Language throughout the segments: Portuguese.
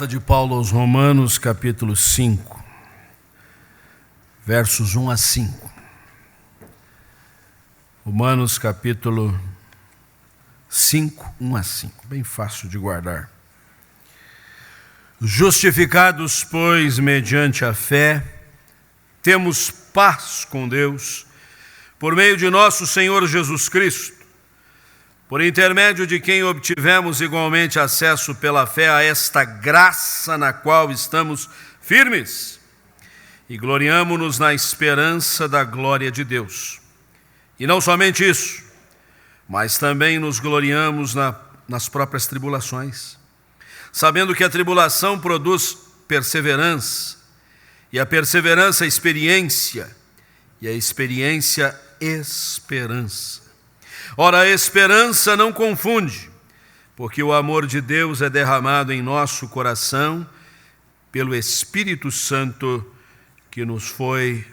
De Paulo aos Romanos, capítulo 5, versos 1 a 5. Romanos, capítulo 5, 1 a 5. Bem fácil de guardar. Justificados, pois, mediante a fé, temos paz com Deus, por meio de nosso Senhor Jesus Cristo, por intermédio de quem obtivemos igualmente acesso pela fé a esta graça na qual estamos firmes e gloriamo-nos na esperança da glória de Deus. E não somente isso, mas também nos gloriamos nas próprias tribulações, sabendo que a tribulação produz perseverança, e a perseverança experiência, e a experiência esperança. Ora, a esperança não confunde, porque o amor de Deus é derramado em nosso coração pelo Espírito Santo que nos foi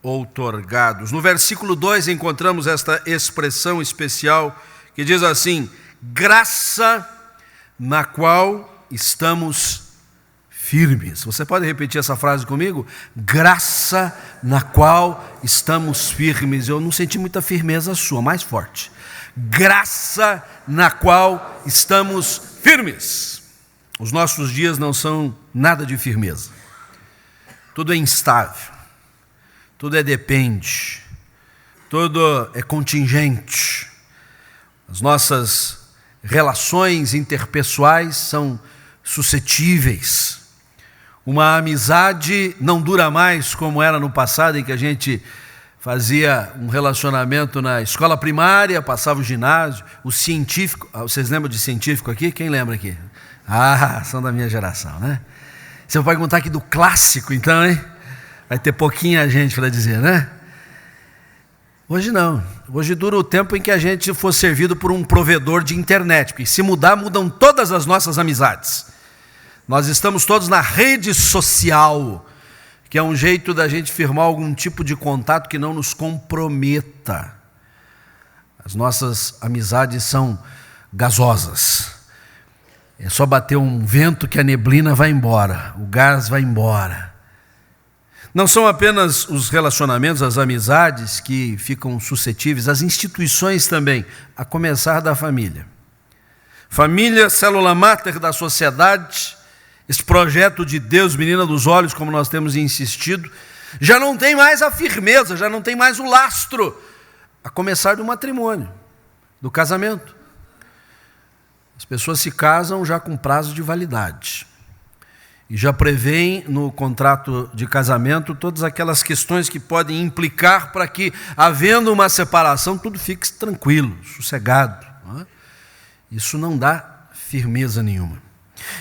outorgado. No versículo 2 encontramos esta expressão especial que diz assim: graça na qual estamos firmes. Você pode repetir essa frase comigo? Graça na qual estamos firmes. Eu não senti muita firmeza sua, mais forte. Graça na qual estamos firmes. Os nossos dias não são nada de firmeza. Tudo é instável, tudo é depende, tudo é contingente. As nossas relações interpessoais são suscetíveis. Uma amizade não dura mais como era no passado, em que a gente fazia um relacionamento na escola primária, passava o ginásio, o científico. Vocês lembram de científico aqui? Quem lembra aqui? São da minha geração, né? Você vai perguntar aqui do clássico, então, hein? Vai ter pouquinha gente para dizer, né? Hoje não. Hoje dura o tempo em que a gente for servido por um provedor de internet, porque se mudar, mudam todas as nossas amizades. Nós estamos todos na rede social, que é um jeito da gente firmar algum tipo de contato que não nos comprometa. As nossas amizades são gasosas. É só bater um vento que a neblina vai embora, o gás vai embora. Não são apenas os relacionamentos, as amizades que ficam suscetíveis, as instituições também, a começar da família. Família, célula máter da sociedade. Esse projeto de Deus, menina dos olhos, como nós temos insistido, já não tem mais a firmeza, já não tem mais o lastro, a começar do matrimônio, do casamento. As pessoas se casam já com prazo de validade e já prevêem no contrato de casamento todas aquelas questões que podem implicar para que, havendo uma separação, tudo fique tranquilo, sossegado. Isso não dá firmeza nenhuma.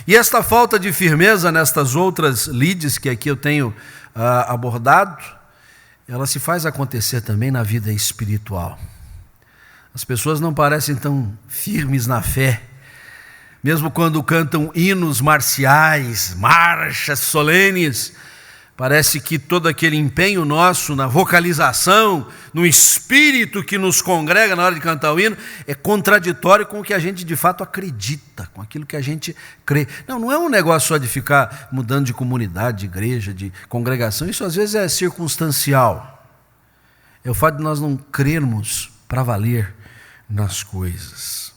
E esta falta de firmeza nestas outras lides que aqui eu tenho abordado, ela se faz acontecer também na vida espiritual. As pessoas não parecem tão firmes na fé, mesmo quando cantam hinos marciais, marchas solenes. Parece que todo aquele empenho nosso na vocalização, no espírito que nos congrega na hora de cantar o hino, é contraditório com o que a gente de fato acredita, com aquilo que a gente crê. Não é um negócio só de ficar mudando de comunidade, de igreja, de congregação. Isso às vezes é circunstancial. É o fato de nós não crermos para valer nas coisas.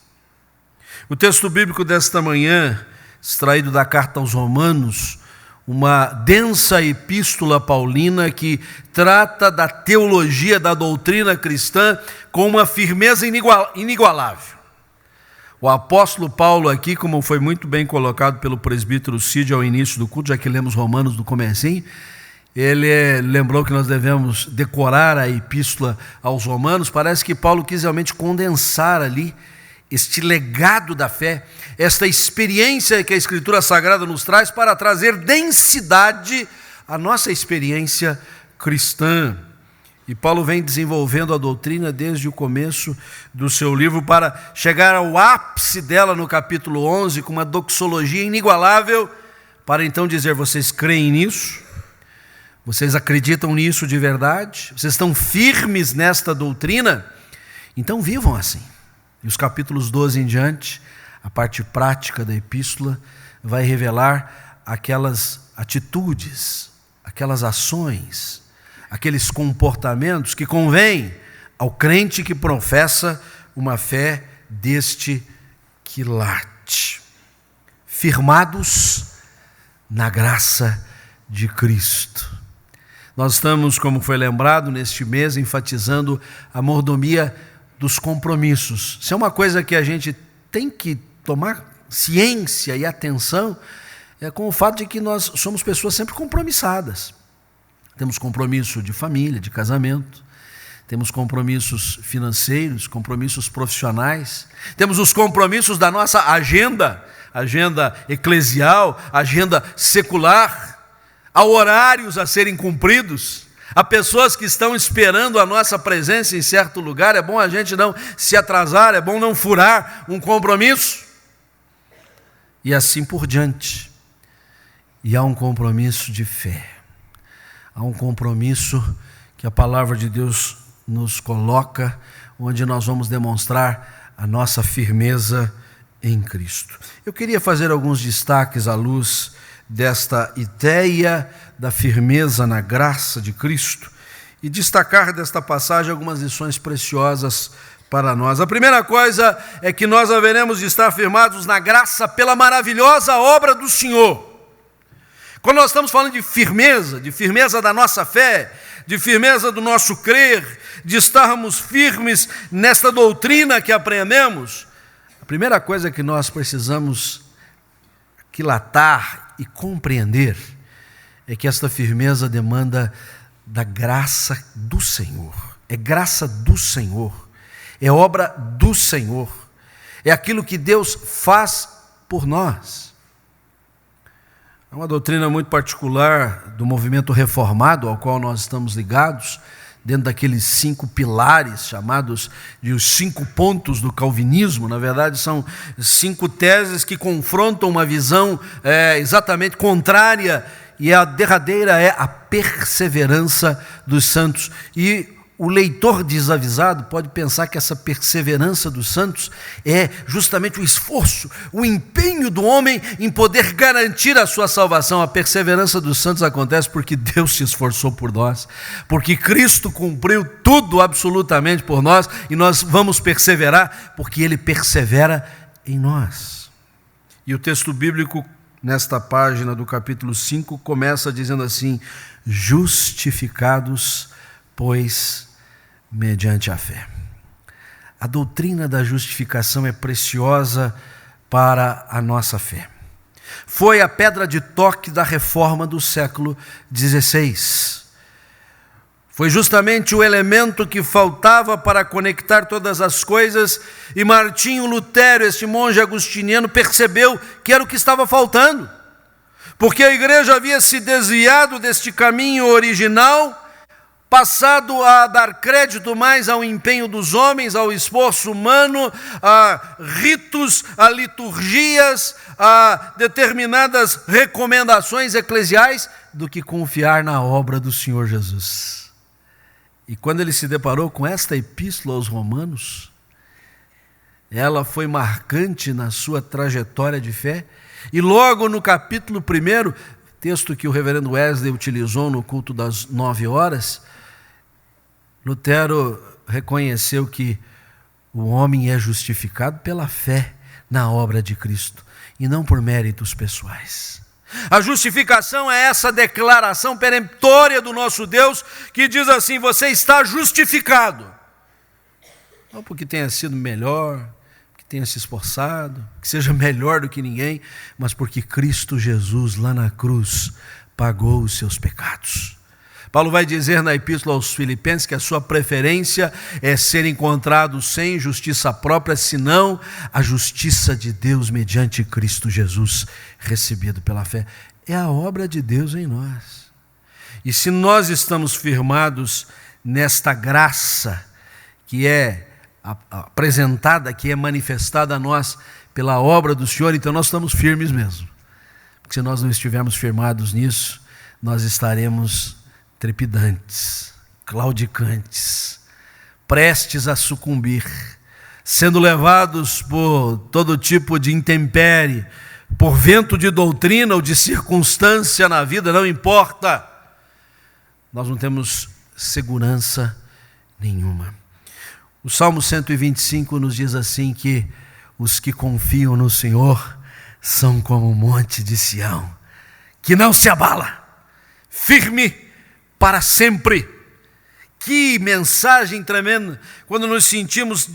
O texto bíblico desta manhã, extraído da carta aos Romanos, uma densa epístola paulina que trata da teologia, da doutrina cristã com uma firmeza inigualável. O apóstolo Paulo aqui, como foi muito bem colocado pelo presbítero Cid ao início do culto, já que lemos Romanos do comecinho, ele lembrou que nós devemos decorar a epístola aos Romanos. Parece que Paulo quis realmente condensar ali este legado da fé, esta experiência que a Escritura Sagrada nos traz para trazer densidade à nossa experiência cristã. E Paulo vem desenvolvendo a doutrina desde o começo do seu livro para chegar ao ápice dela no capítulo 11, com uma doxologia inigualável, para então dizer: vocês creem nisso? Vocês acreditam nisso de verdade? Vocês estão firmes nesta doutrina? Então vivam assim. E os capítulos 12 em diante, a parte prática da epístola vai revelar aquelas atitudes, aquelas ações, aqueles comportamentos que convêm ao crente que professa uma fé deste quilate. Firmados na graça de Cristo. Nós estamos, como foi lembrado, neste mês, enfatizando a mordomia dos compromissos. Isso é uma coisa que a gente tem que tomar ciência e atenção, com o fato de que nós somos pessoas sempre compromissadas. Temos compromisso de família, de casamento, temos compromissos financeiros, compromissos profissionais, temos os compromissos da nossa agenda eclesial, agenda secular. Há horários a serem cumpridos, há pessoas que estão esperando a nossa presença em certo lugar. É bom a gente não se atrasar, é bom não furar um compromisso. E assim por diante. E há um compromisso de fé, há um compromisso que a palavra de Deus nos coloca, onde nós vamos demonstrar a nossa firmeza em Cristo. Eu queria fazer alguns destaques à luz desta ideia da firmeza na graça de Cristo e destacar desta passagem algumas lições preciosas para nós. A primeira coisa é que nós haveremos de estar firmados na graça pela maravilhosa obra do Senhor. Quando nós estamos falando de firmeza da nossa fé, de firmeza do nosso crer, de estarmos firmes nesta doutrina que aprendemos, a primeira coisa que nós precisamos aquilatar e compreender é que esta firmeza demanda da graça do Senhor. É graça do Senhor, é obra do Senhor, é aquilo que Deus faz por nós. É uma doutrina muito particular do movimento reformado ao qual nós estamos ligados, dentro daqueles 5 pilares chamados de os 5 pontos do calvinismo. Na verdade, são 5 teses que confrontam uma visão exatamente contrária, e a derradeira é a perseverança dos santos. E o leitor desavisado pode pensar que essa perseverança dos santos é justamente o esforço, o empenho do homem em poder garantir a sua salvação. A perseverança dos santos acontece porque Deus se esforçou por nós, porque Cristo cumpriu tudo absolutamente por nós, e nós vamos perseverar porque Ele persevera em nós. E o texto bíblico, nesta página do capítulo 5, começa dizendo assim: justificados, pois, mediante a fé. A doutrina da justificação é preciosa para a nossa fé. Foi a pedra de toque da reforma do século XVI. Foi justamente o elemento que faltava para conectar todas as coisas, e Martinho Lutero, este monge agostiniano, percebeu que era o que estava faltando, porque a igreja havia se desviado deste caminho original, passado a dar crédito mais ao empenho dos homens, ao esforço humano, a ritos, a liturgias, a determinadas recomendações eclesiais, do que confiar na obra do Senhor Jesus. E quando ele se deparou com esta epístola aos Romanos, ela foi marcante na sua trajetória de fé. E logo no capítulo 1, texto que o reverendo Wesley utilizou no culto das 9 horas, Lutero reconheceu que o homem é justificado pela fé na obra de Cristo e não por méritos pessoais. A justificação é essa declaração peremptória do nosso Deus, que diz assim: você está justificado. Não porque tenha sido melhor, que tenha se esforçado, que seja melhor do que ninguém, mas porque Cristo Jesus lá na cruz pagou os seus pecados. Paulo vai dizer na epístola aos Filipenses que a sua preferência é ser encontrado sem justiça própria, senão a justiça de Deus mediante Cristo Jesus, recebido pela fé. É a obra de Deus em nós. E se nós estamos firmados nesta graça que é apresentada, que é manifestada a nós pela obra do Senhor, então nós estamos firmes mesmo. Porque se nós não estivermos firmados nisso, nós estaremos trepidantes, claudicantes, prestes a sucumbir, sendo levados por todo tipo de intempérie, por vento de doutrina ou de circunstância na vida, não importa, nós não temos segurança nenhuma. O Salmo 125 nos diz assim que os que confiam no Senhor são como o monte de Sião, que não se abala, firme para sempre. Que mensagem tremenda, quando nos sentimos,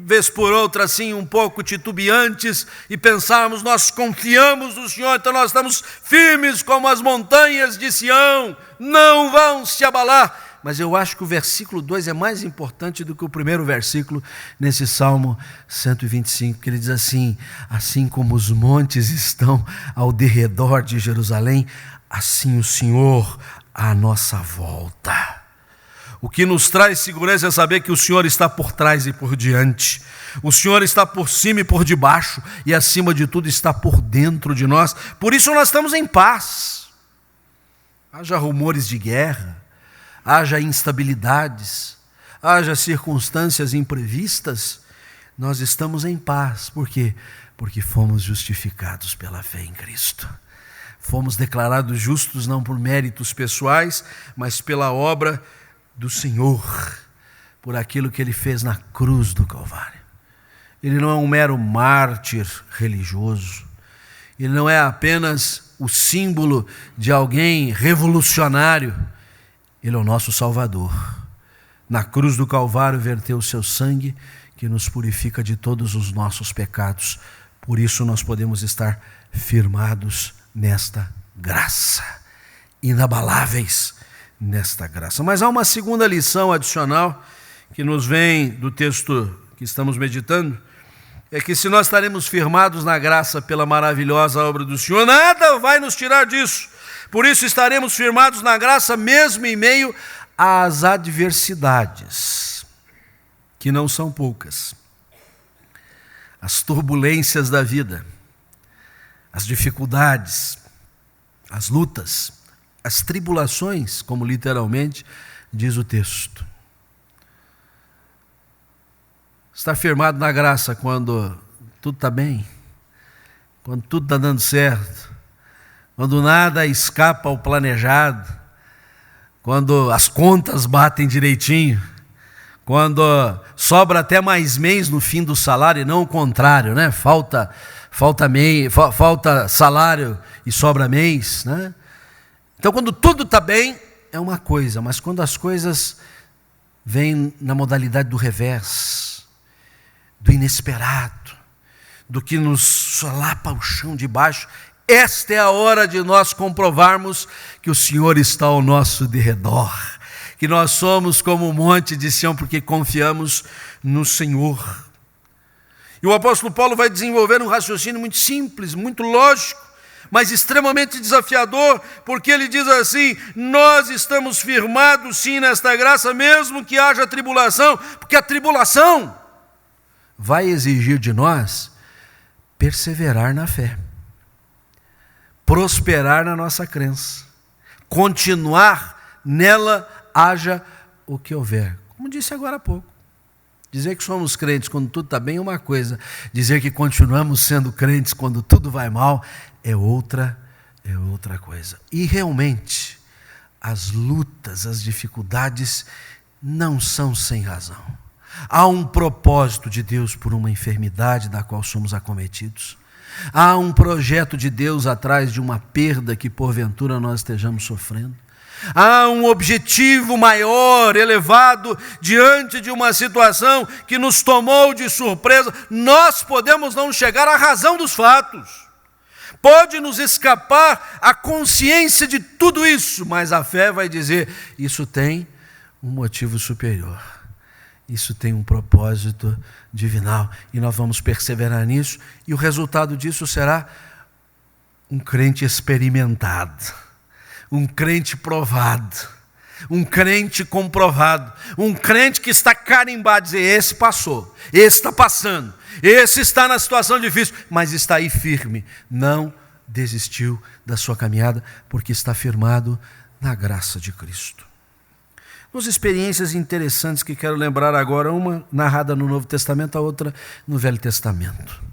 vez por outra, assim, um pouco titubeantes e pensarmos, nós confiamos no Senhor, então nós estamos firmes como as montanhas de Sião, não vão se abalar. Mas eu acho que o versículo 2 é mais importante do que o primeiro versículo nesse Salmo 125, que ele diz assim: assim como os montes estão ao derredor de Jerusalém, assim o Senhor à nossa volta. O que nos traz segurança é saber que o Senhor está por trás e por diante. O Senhor está por cima e por debaixo, e acima de tudo está por dentro de nós. Por isso nós estamos em paz. Haja rumores de guerra, haja instabilidades, haja circunstâncias imprevistas, nós estamos em paz. Por quê? Porque fomos justificados pela fé em Cristo. Fomos declarados justos não por méritos pessoais, mas pela obra do Senhor, por aquilo que Ele fez na cruz do Calvário. Ele não é um mero mártir religioso, Ele não é apenas o símbolo de alguém revolucionário, Ele é o nosso Salvador. Na cruz do Calvário verteu o seu sangue, que nos purifica de todos os nossos pecados. Por isso nós podemos estar firmados nesta graça, inabaláveis nesta graça. Mas há uma segunda lição adicional que nos vem do texto que estamos meditando, é que se nós estaremos firmados na graça pela maravilhosa obra do Senhor, nada vai nos tirar disso. Por isso estaremos firmados na graça mesmo em meio às adversidades, que não são poucas, as turbulências da vida, as dificuldades, as lutas, as tribulações, como literalmente diz o texto. Estar firmado na graça quando tudo está bem, quando tudo está dando certo, quando nada escapa ao planejado, quando as contas batem direitinho, quando sobra até mais mês no fim do salário e não o contrário, né? Falta salário e sobra mês, né? Então, quando tudo está bem, é uma coisa, mas quando as coisas vêm na modalidade do revés, do inesperado, do que nos solapa o chão de baixo, esta é a hora de nós comprovarmos que o Senhor está ao nosso derredor, que nós somos como o monte de Sião, porque confiamos no Senhor. E o apóstolo Paulo vai desenvolver um raciocínio muito simples, muito lógico, mas extremamente desafiador, porque ele diz assim: nós estamos firmados sim nesta graça, mesmo que haja tribulação, porque a tribulação vai exigir de nós perseverar na fé, prosperar na nossa crença, continuar nela, haja o que houver. Como disse agora há pouco, dizer que somos crentes quando tudo está bem é uma coisa, dizer que continuamos sendo crentes quando tudo vai mal é outra coisa. E realmente, as lutas, as dificuldades não são sem razão. Há um propósito de Deus por uma enfermidade da qual somos acometidos. Há um projeto de Deus atrás de uma perda que porventura nós estejamos sofrendo. Há um objetivo maior, elevado, diante de uma situação que nos tomou de surpresa. Nós podemos não chegar à razão dos fatos. Pode nos escapar a consciência de tudo isso, mas a fé vai dizer: isso tem um motivo superior, isso tem um propósito divinal, e nós vamos perseverar nisso, e o resultado disso será um crente experimentado, um crente provado, um crente comprovado, um crente que está carimbado, dizer: esse passou, esse está passando, esse está na situação difícil, mas está aí firme, não desistiu da sua caminhada, porque está firmado na graça de Cristo. Duas experiências interessantes que quero lembrar agora, uma narrada no Novo Testamento, a outra no Velho Testamento.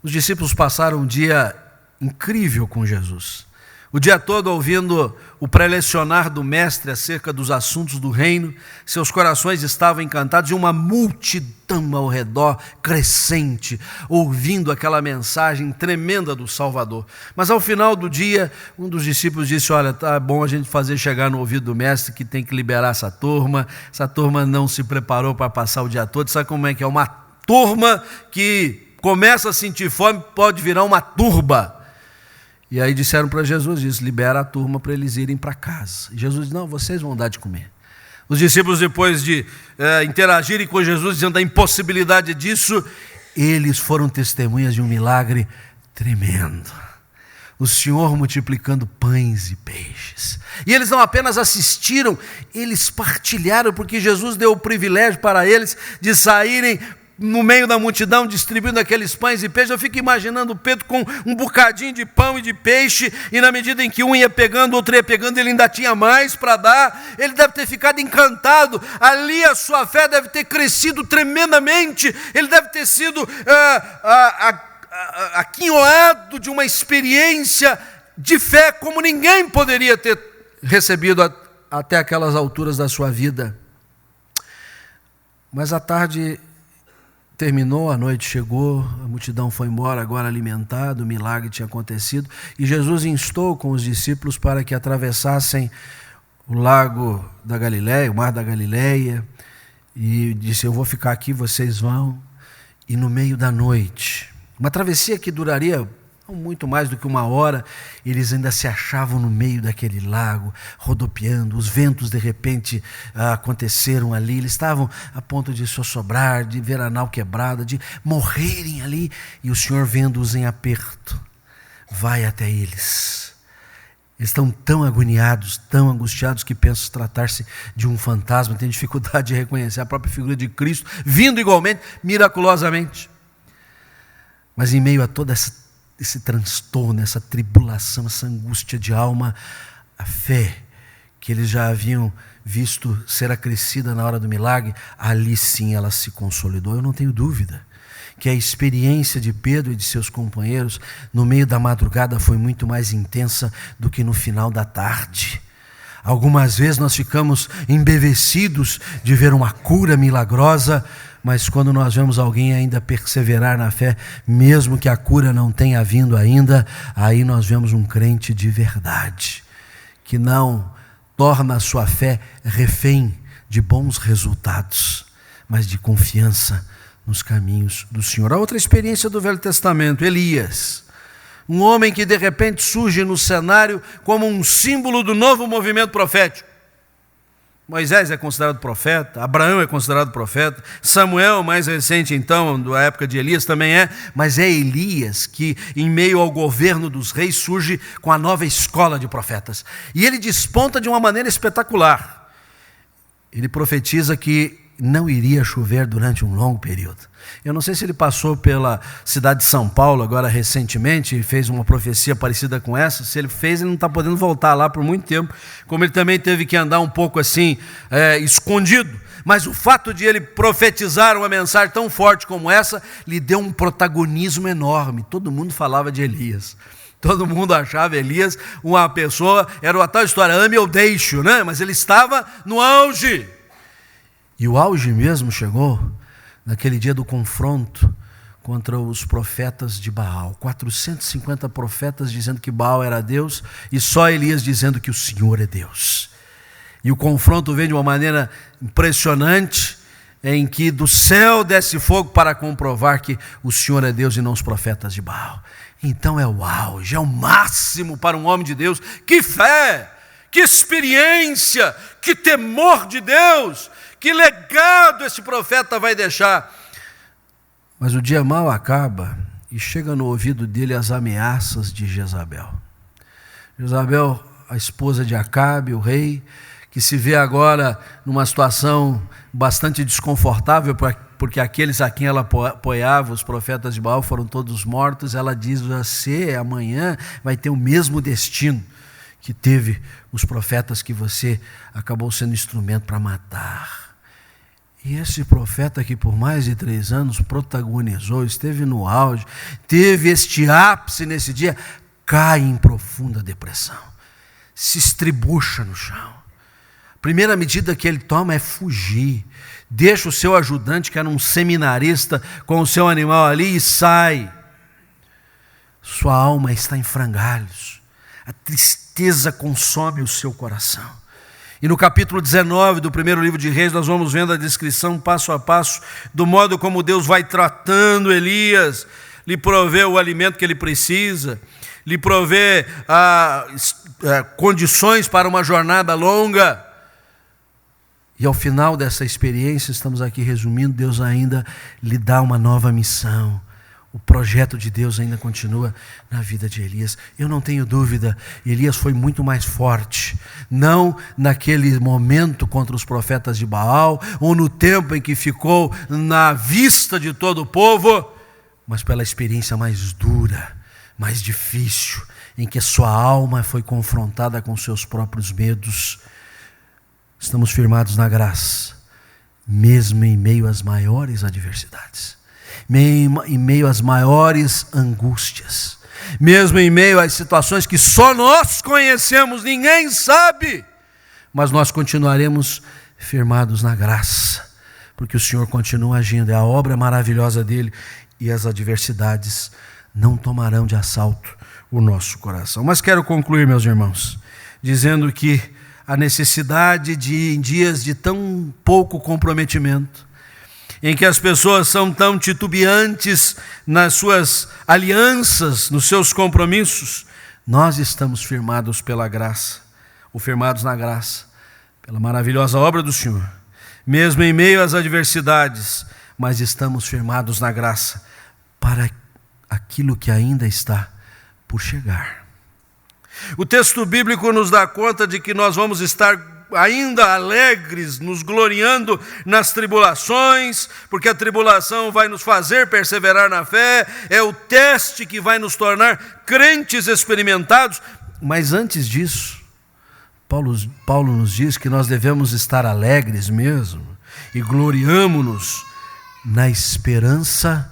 Os discípulos passaram um dia incrível com Jesus. O dia todo ouvindo o prelecionar do mestre acerca dos assuntos do reino, seus corações estavam encantados e uma multidão ao redor crescente, ouvindo aquela mensagem tremenda do Salvador. Mas ao final do dia, um dos discípulos disse: olha, tá bom a gente fazer chegar no ouvido do mestre que tem que liberar essa turma não se preparou para passar o dia todo. Sabe como é que é? Uma turma que começa a sentir fome pode virar uma turba. E aí disseram para Jesus, libera a turma para eles irem para casa. E Jesus disse: não, vocês vão dar de comer. Os discípulos, depois de interagirem com Jesus, dizendo da impossibilidade disso, eles foram testemunhas de um milagre tremendo. O Senhor multiplicando pães e peixes. E eles não apenas assistiram, eles partilharam, porque Jesus deu o privilégio para eles de saírem no meio da multidão, distribuindo aqueles pães e peixes. Eu fico imaginando Pedro com um bocadinho de pão e de peixe, e na medida em que um ia pegando, outro ia pegando, ele ainda tinha mais para dar. Ele deve ter ficado encantado. Ali a sua fé deve ter crescido tremendamente. Ele deve ter sido aquinhoado de uma experiência de fé como ninguém poderia ter recebido até aquelas alturas da sua vida. Mas a tarde terminou, a noite chegou, a multidão foi embora, agora alimentada, o milagre tinha acontecido, e Jesus instou com os discípulos para que atravessassem o lago da Galileia, o mar da Galileia, e disse: eu vou ficar aqui, vocês vão. E no meio da noite, uma travessia que duraria não muito mais do que 1 hora, eles ainda se achavam no meio daquele lago, rodopiando. Os ventos de repente aconteceram ali, eles estavam a ponto de sossobrar, de ver a nau quebrada, de morrerem ali, e o Senhor, vendo-os em aperto, vai até eles. Eles estão tão agoniados, tão angustiados, que pensam tratar-se de um fantasma, tem dificuldade de reconhecer a própria figura de Cristo, vindo igualmente, miraculosamente. Mas em meio a toda esse transtorno, essa tribulação, essa angústia de alma, a fé que eles já haviam visto ser acrescida na hora do milagre, ali sim ela se consolidou. Eu não tenho dúvida que a experiência de Pedro e de seus companheiros no meio da madrugada foi muito mais intensa do que no final da tarde. Algumas vezes nós ficamos embevecidos de ver uma cura milagrosa, mas quando nós vemos alguém ainda perseverar na fé, mesmo que a cura não tenha vindo ainda, aí nós vemos um crente de verdade, que não torna a sua fé refém de bons resultados, mas de confiança nos caminhos do Senhor. A outra experiência do Velho Testamento, Elias, um homem que de repente surge no cenário como um símbolo do novo movimento profético. Moisés é considerado profeta, Abraão é considerado profeta, Samuel, mais recente então, da época de Elias, também é, mas é Elias que, em meio ao governo dos reis, surge com a nova escola de profetas. E ele desponta de uma maneira espetacular. Ele profetiza que não iria chover durante um longo período. Eu não sei se ele passou pela cidade de São Paulo agora recentemente e fez uma profecia parecida com essa. Se ele fez, ele não está podendo voltar lá por muito tempo, como ele também teve que andar um pouco assim, escondido. Mas o fato de ele profetizar uma mensagem tão forte como essa, lhe deu um protagonismo enorme. Todo mundo falava de Elias. Todo mundo achava Elias uma pessoa, era uma tal história, ame ou deixe, né? Mas ele estava no auge. E o auge mesmo chegou naquele dia do confronto contra os profetas de Baal. 450 profetas dizendo que Baal era Deus e só Elias dizendo que o Senhor é Deus. E o confronto veio de uma maneira impressionante, em que do céu desce fogo para comprovar que o Senhor é Deus e não os profetas de Baal. Então é o auge, é o máximo para um homem de Deus. Que fé, que experiência, que temor de Deus, que legado esse profeta vai deixar. Mas o dia mal acaba e chega no ouvido dele as ameaças de Jezabel. Jezabel, a esposa de Acabe, o rei, que se vê agora numa situação bastante desconfortável, porque aqueles a quem ela apoiava, os profetas de Baal, foram todos mortos. Ela diz: você amanhã vai ter o mesmo destino que teve os profetas que você acabou sendo instrumento para matar. E esse profeta que por mais de 3 anos protagonizou, esteve no auge, teve este ápice nesse dia, cai em profunda depressão, se estribucha no chão. A primeira medida que ele toma é fugir. Deixa o seu ajudante, que era um seminarista, com o seu animal ali e sai. Sua alma está em frangalhos. A tristeza consome o seu coração. E no capítulo 19 do primeiro livro de Reis, nós vamos vendo a descrição passo a passo do modo como Deus vai tratando Elias, lhe provê o alimento que ele precisa, lhe provê condições para uma jornada longa. E ao final dessa experiência, estamos aqui resumindo, Deus ainda lhe dá uma nova missão. O projeto de Deus ainda continua na vida de Elias. Eu não tenho dúvida, Elias foi muito mais forte. Não naquele momento contra os profetas de Baal, ou no tempo em que ficou na vista de todo o povo, mas pela experiência mais dura, mais difícil, em que sua alma foi confrontada com seus próprios medos. Estamos firmados na graça, mesmo em meio às maiores adversidades, em meio às maiores angústias, mesmo em meio às situações que só nós conhecemos, ninguém sabe, mas nós continuaremos firmados na graça, porque o Senhor continua agindo, é a obra maravilhosa dele, e as adversidades não tomarão de assalto o nosso coração. Mas quero concluir, meus irmãos, dizendo que a necessidade de, em dias de tão pouco comprometimento, em que as pessoas são tão titubeantes nas suas alianças, nos seus compromissos, nós estamos firmados pela graça, ou firmados na graça, pela maravilhosa obra do Senhor, mesmo em meio às adversidades, mas estamos firmados na graça para aquilo que ainda está por chegar. O texto bíblico nos dá conta de que nós vamos estar ainda alegres, nos gloriando nas tribulações, porque a tribulação vai nos fazer perseverar na fé, é o teste que vai nos tornar crentes experimentados. Mas antes disso, Paulo nos diz que nós devemos estar alegres mesmo, e gloriamo-nos na esperança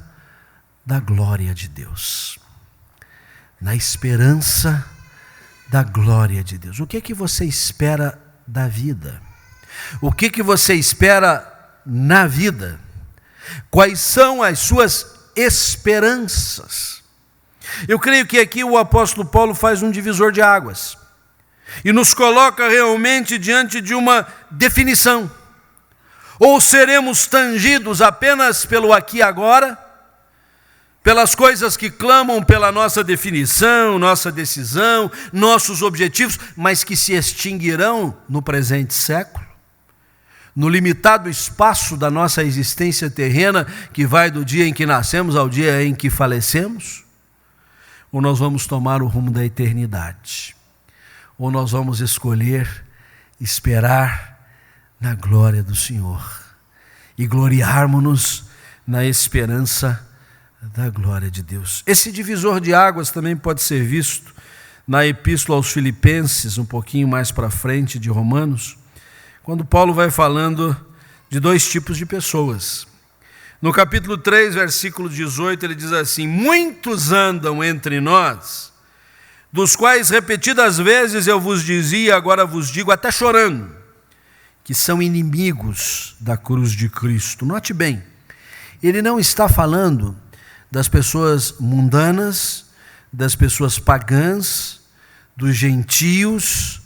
da glória de Deus. Na esperança da glória de Deus. O que é que você espera da vida? O que é que você espera na vida? Quais são as suas esperanças? Eu creio que aqui o apóstolo Paulo faz um divisor de águas e nos coloca realmente diante de uma definição. Ou seremos tangidos apenas pelo aqui e agora, pelas coisas que clamam pela nossa definição, nossa decisão, nossos objetivos, mas que se extinguirão no presente século, no limitado espaço da nossa existência terrena, que vai do dia em que nascemos ao dia em que falecemos? Ou nós vamos tomar o rumo da eternidade? Ou nós vamos escolher esperar na glória do Senhor e gloriarmos-nos na esperança da glória de Deus. Esse divisor de águas também pode ser visto na Epístola aos Filipenses, um pouquinho mais para frente de Romanos, quando Paulo vai falando de dois tipos de pessoas. No capítulo 3, versículo 18, ele diz assim: muitos andam entre nós, dos quais repetidas vezes eu vos dizia, agora vos digo, até chorando, que são inimigos da cruz de Cristo. Note bem, ele não está falando das pessoas mundanas, das pessoas pagãs, dos gentios,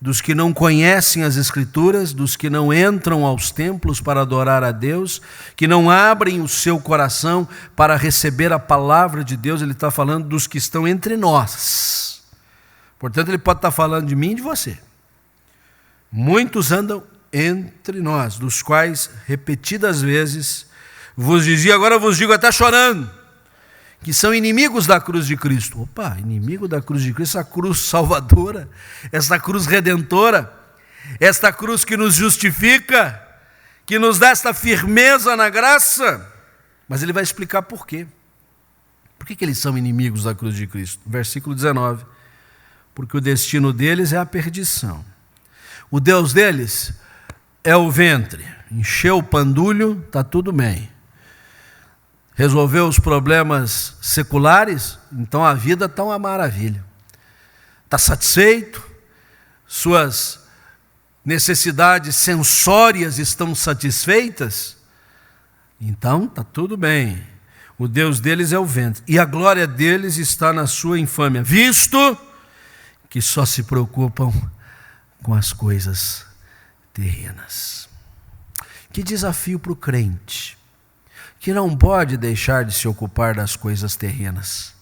dos que não conhecem as Escrituras, dos que não entram aos templos para adorar a Deus, que não abrem o seu coração para receber a palavra de Deus. Ele está falando dos que estão entre nós. Portanto, ele pode estar falando de mim e de você. Muitos andam entre nós, dos quais repetidas vezes vos dizia, agora vos digo até chorando, que são inimigos da cruz de Cristo. Opa, inimigo da cruz de Cristo, essa cruz salvadora, essa cruz redentora, esta cruz que nos justifica, que nos dá esta firmeza na graça. Mas ele vai explicar por quê. Por que eles são inimigos da cruz de Cristo? Versículo 19. Porque o destino deles é a perdição. O Deus deles é o ventre. Encheu o pandulho, está tudo bem. Resolveu os problemas seculares, então a vida está uma maravilha. Está satisfeito? Suas necessidades sensórias estão satisfeitas? Então está tudo bem. O Deus deles é o vento, e a glória deles está na sua infâmia, visto que só se preocupam com as coisas terrenas. Que desafio para o crente, que não pode deixar de se ocupar das coisas terrenas.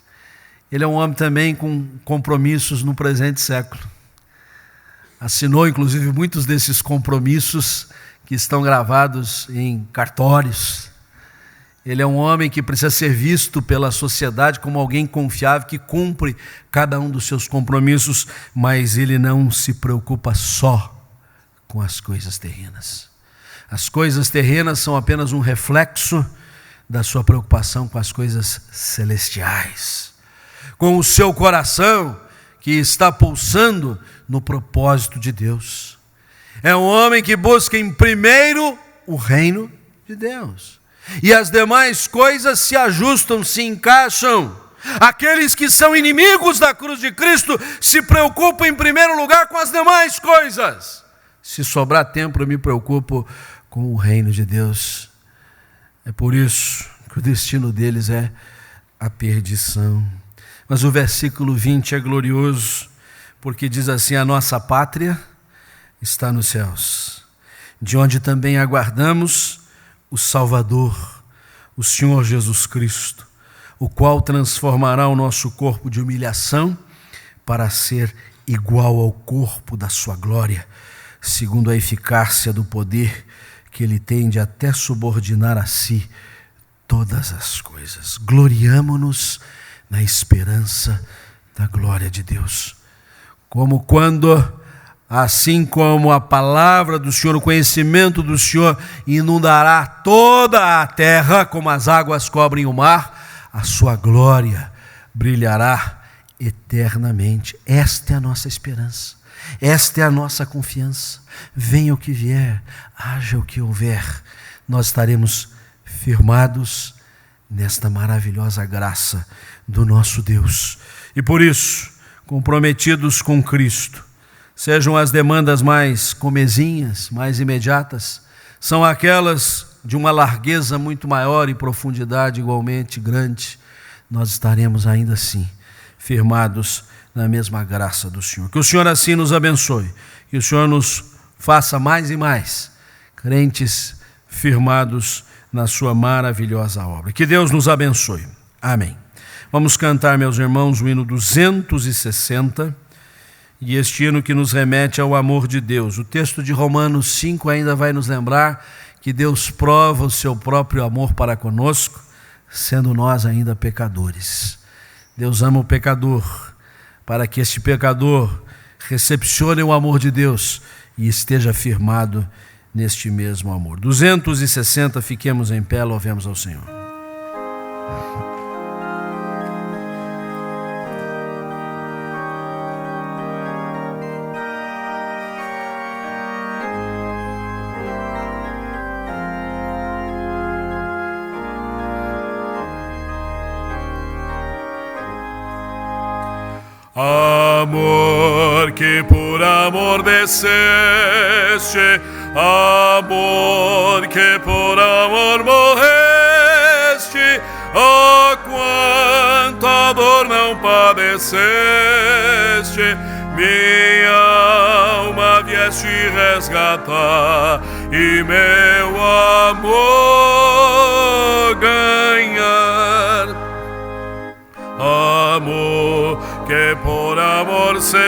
Ele é um homem também com compromissos no presente século. Assinou, inclusive, muitos desses compromissos que estão gravados em cartórios. Ele é um homem que precisa ser visto pela sociedade como alguém confiável, que cumpre cada um dos seus compromissos, mas ele não se preocupa só com as coisas terrenas. As coisas terrenas são apenas um reflexo da sua preocupação com as coisas celestiais, com o seu coração que está pulsando no propósito de Deus. É um homem que busca em primeiro o reino de Deus, e as demais coisas se ajustam, se encaixam. Aqueles que são inimigos da cruz de Cristo se preocupam em primeiro lugar com as demais coisas. Se sobrar tempo, eu me preocupo com o reino de Deus. É por isso que o destino deles é a perdição. Mas o versículo 20 é glorioso, porque diz assim: a nossa pátria está nos céus, de onde também aguardamos o Salvador, o Senhor Jesus Cristo, o qual transformará o nosso corpo de humilhação para ser igual ao corpo da sua glória, segundo a eficácia do poder que ele tem de até subordinar a si todas as coisas. Gloriamo-nos na esperança da glória de Deus. Como quando, assim como a palavra do Senhor, o conhecimento do Senhor inundará toda a terra, como as águas cobrem o mar, a sua glória brilhará eternamente. Esta é a nossa esperança, esta é a nossa confiança. Venha o que vier, haja o que houver, nós estaremos firmados nesta maravilhosa graça do nosso Deus. E por isso, comprometidos com Cristo, sejam as demandas mais comezinhas, mais imediatas, são aquelas de uma largueza muito maior e profundidade igualmente grande, nós estaremos ainda assim firmados na mesma graça do Senhor. Que o Senhor assim nos abençoe, que o Senhor nos faça mais e mais crentes firmados na sua maravilhosa obra. Que Deus nos abençoe. Amém. Vamos cantar, meus irmãos, o hino 260, e este hino que nos remete ao amor de Deus. O texto de Romanos 5 ainda vai nos lembrar que Deus prova o seu próprio amor para conosco, sendo nós ainda pecadores. Deus ama o pecador, para que este pecador recepcione o amor de Deus e esteja firmado neste mesmo amor. 260, fiquemos em pé, louvemos ao Senhor. Amor que por amor desceste, amor que por amor morreste, oh, quanta dor não padeceste, minha alma vieste resgatar e meu amor ganhar. Amor que por amor seguias,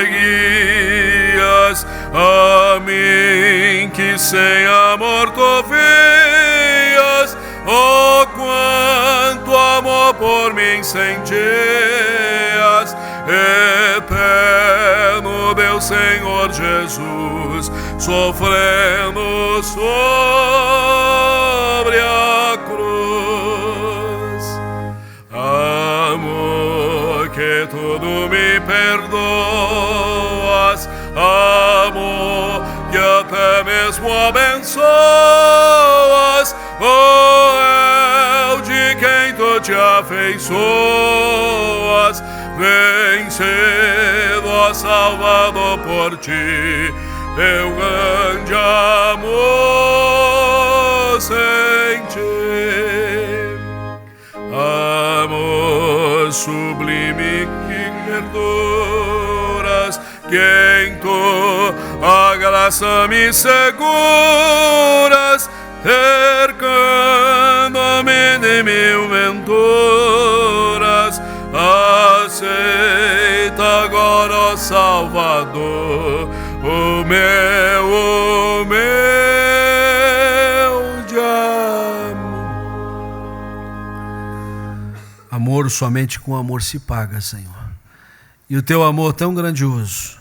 a mim que sem amor tu vias, oh, quanto amor por mim sentias, eterno Deus Senhor Jesus, sofrendo sobre a cruz. Amor que tudo me perdoas, amor que até mesmo abençoas, oh, eu de quem tu te afeiçoas, vencendo a salvado por ti. Teu grande amor senti, amor sublime que perduras, que em tua graça me seguras, cercando-me de mil venturas. Aceita agora, ó Salvador, o meu de amor. Amor somente com amor se paga, Senhor. E o teu amor tão grandioso,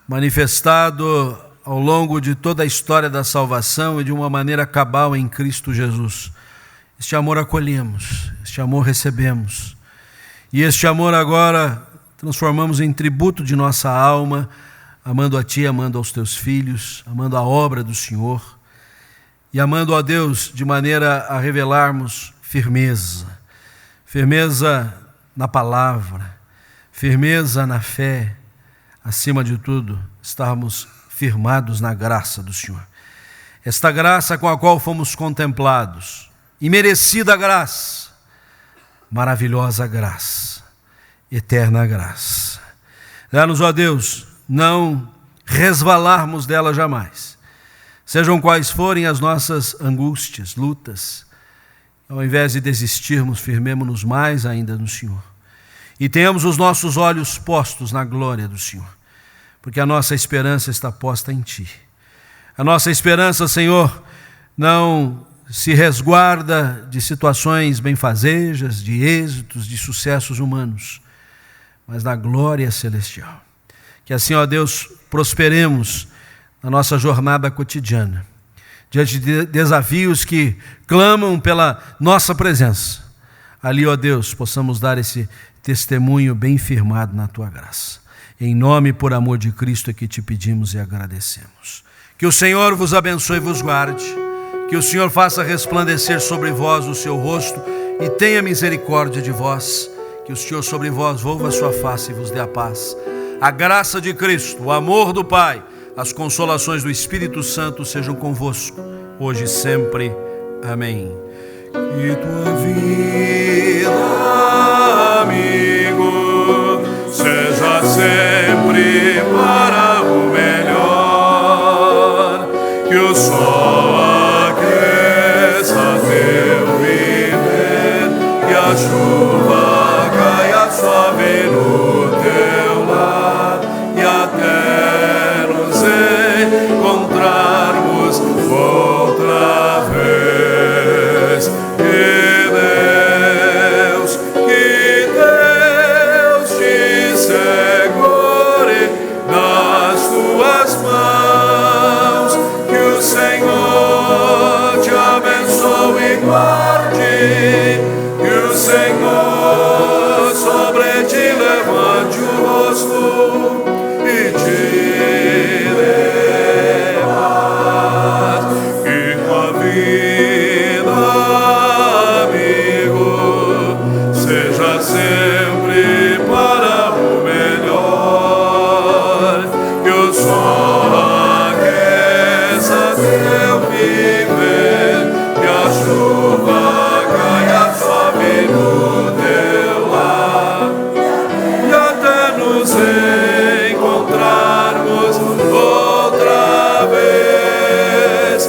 manifestado ao longo de toda a história da salvação e de uma maneira cabal em Cristo Jesus. Este amor acolhemos, este amor recebemos. E este amor agora transformamos em tributo de nossa alma, amando a Ti, amando aos Teus filhos, amando a obra do Senhor e amando a Deus de maneira a revelarmos firmeza na palavra, firmeza na fé, acima de tudo, estarmos firmados na graça do Senhor. Esta graça com a qual fomos contemplados, imerecida graça, maravilhosa graça, eterna graça. Dá-nos, ó Deus, não resvalarmos dela jamais. Sejam quais forem as nossas angústias, lutas, ao invés de desistirmos, firmemo-nos mais ainda no Senhor. E tenhamos os nossos olhos postos na glória do Senhor, porque a nossa esperança está posta em Ti. A nossa esperança, Senhor, não se resguarda de situações benfazejas, de êxitos, de sucessos humanos, mas na glória celestial. Que assim, ó Deus, prosperemos na nossa jornada cotidiana, diante de desafios que clamam pela nossa presença. Ali, ó Deus, possamos dar esse testemunho bem firmado na Tua graça. Em nome e por amor de Cristo é que te pedimos e agradecemos. Que o Senhor vos abençoe e vos guarde, que o Senhor faça resplandecer sobre vós o seu rosto e tenha misericórdia de vós, que o Senhor sobre vós volva a sua face e vos dê a paz. A graça de Cristo, o amor do Pai, as consolações do Espírito Santo sejam convosco, hoje e sempre. Amém. Que tua vida, amigo, seja sempre para o melhor. Que o sol aqueça teu viver e a chuva caia suave no teu lar, e até nos encontrarmos outra vez. Que Deus te segure nas tuas mãos, que o Senhor te abençoe e guarde, que o Senhor sobre ti levante o rosto e te dê paz. Que tua vida, amigo, seja sempre para o melhor. Que o sol aqueça teu viver e a chuva caia suave no teu lar, e até nos encontrarmos outra vez.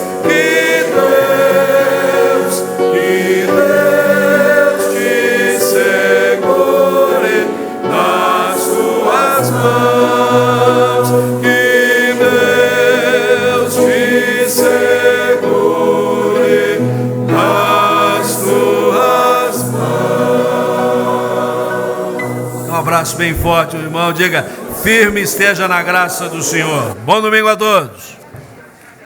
Que Deus te segure nas tuas mãos, que Deus te segure nas tuas mãos. Um abraço bem forte, irmão. Diga: firme esteja na graça do Senhor. Bom domingo a todos.